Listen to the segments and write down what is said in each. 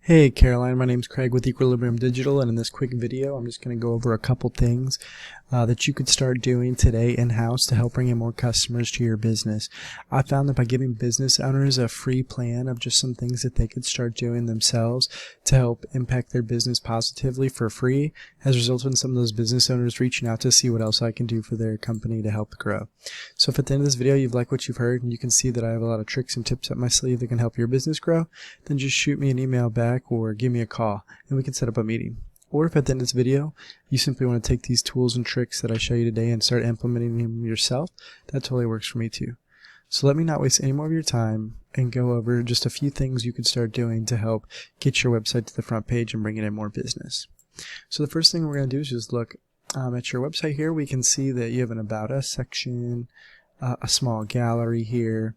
Hey Caroline, my name's Craig with Equilibrium Digital, and in this quick video I'm just going to go over a couple things that you could start doing today in-house to help bring in more customers to your business. I found that by giving business owners a free plan of just some things that they could start doing themselves to help impact their business positively for free has resulted in some of those business owners reaching out to see what else I can do for their company to help grow. So if at the end of this video you've liked what you've heard and you can see that I have a lot of tricks and tips up my sleeve that can help your business grow, then just shoot me an email back or give me a call and we can set up a meeting. Or if at the end of this video you simply want to take these tools and tricks that I show you today and start implementing them yourself, that totally works for me too. So let me not waste any more of your time and go over just a few things you could start doing to help get your website to the front page and bring in more business. So the first thing we're going to do is just look at your website here. We can see that you have an About Us section, a small gallery here,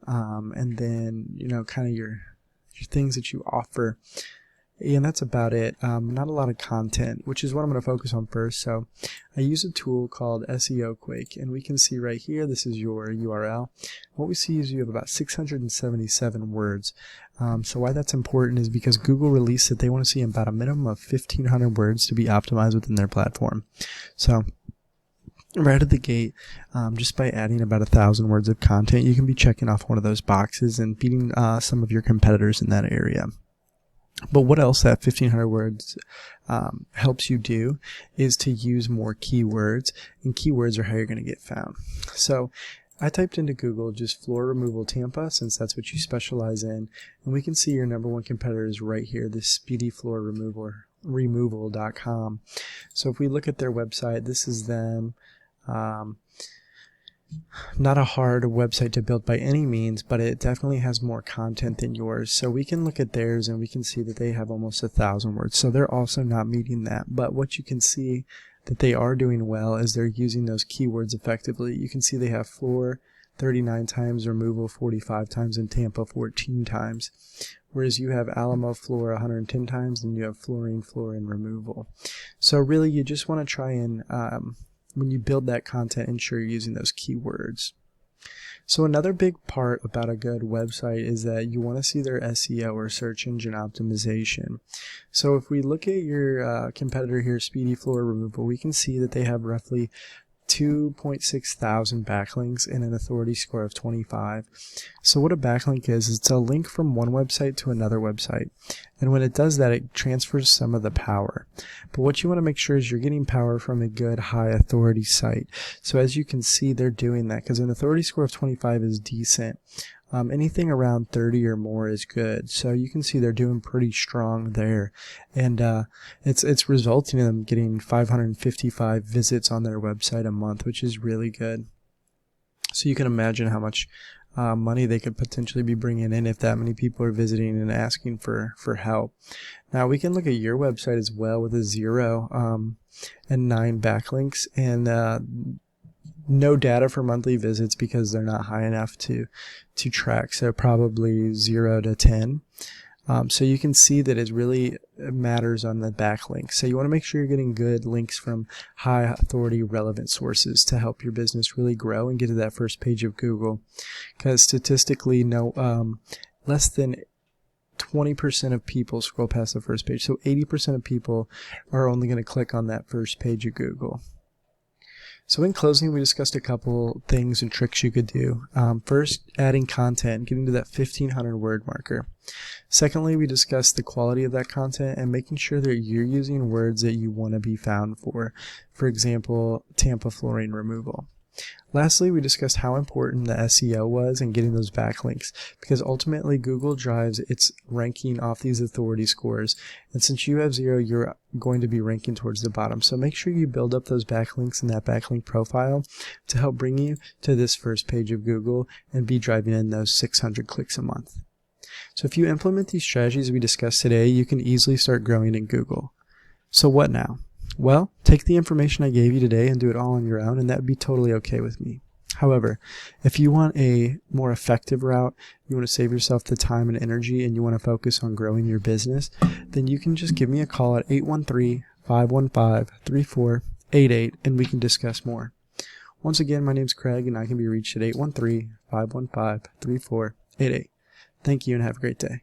and then kind of your things that you offer, and that's about it. Not a lot of content, which is what I'm going to focus on first. So I use a tool called SEO Quake, and we can see right here, this is your URL. What we see is you have about 677 words. So why that's important is because Google released that they want to see about a minimum of 1,500 words to be optimized within their platform. So right at the gate, just by adding about 1,000 words of content, you can be checking off one of those boxes and beating some of your competitors in that area. But what else that 1,500 words helps you do is to use more keywords, and keywords are how you're going to get found. So I typed into Google just floor removal Tampa, since that's what you specialize in, and we can see your number one competitor is right here, this speedy floor removal.com. So if we look at their website, this is them. Not a hard website to build by any means, but it definitely has more content than yours. So we can look at theirs and we can see that they have almost 1,000 words. So they're also not meeting that. But what you can see that they are doing well is they're using those keywords effectively. You can see they have floor 39 times, removal 45 times, and Tampa 14 times. Whereas you have Alamo floor 110 times and you have flooring, floor, and removal. So really you just want to try and when you build that content, ensure you're using those keywords. So another big part about a good website is that you want to see their SEO, or search engine optimization. So if we look at your competitor here, Speedy Floor Removal, we can see that they have roughly 2.6 thousand backlinks and an authority score of 25. So what a backlink is, it's a link from one website to another website. And when it does that, it transfers some of the power. But what you want to make sure is you're getting power from a good high authority site. So as you can see, they're doing that because an authority score of 25 is decent. Anything around 30 or more is good. So you can see they're doing pretty strong there, and it's resulting in them getting 555 visits on their website a month, which is really good. So you can imagine how much money they could potentially be bringing in if that many people are visiting and asking for help. Now we can look at your website as well with a 0 and 9 backlinks, and no data for monthly visits because they're not high enough to track, so probably 0 to 10. So you can see that it really matters on the backlink. So you want to make sure you're getting good links from high authority relevant sources to help your business really grow and get to that first page of Google, because statistically less than 20% of people scroll past the first page. So 80% of people are only going to click on that first page of Google. So in closing, we discussed a couple things and tricks you could do. First, adding content, getting to that 1,500 word marker. Secondly, we discussed the quality of that content and making sure that you're using words that you want to be found for. For example, Tampa flooring removal. Lastly, we discussed how important the SEO was and getting those backlinks, because ultimately Google drives its ranking off these authority scores, and since you have 0, you're going to be ranking towards the bottom. So make sure you build up those backlinks in that backlink profile to help bring you to this first page of Google and be driving in those 600 clicks a month. So if you implement these strategies we discussed today, you can easily start growing in Google. So what now? Well, take the information I gave you today and do it all on your own, and that would be totally okay with me. However, if you want a more effective route, you want to save yourself the time and energy, and you want to focus on growing your business, then you can just give me a call at 813-515-3488 and we can discuss more. Once again, my name's Craig and I can be reached at 813-515-3488. Thank you and have a great day.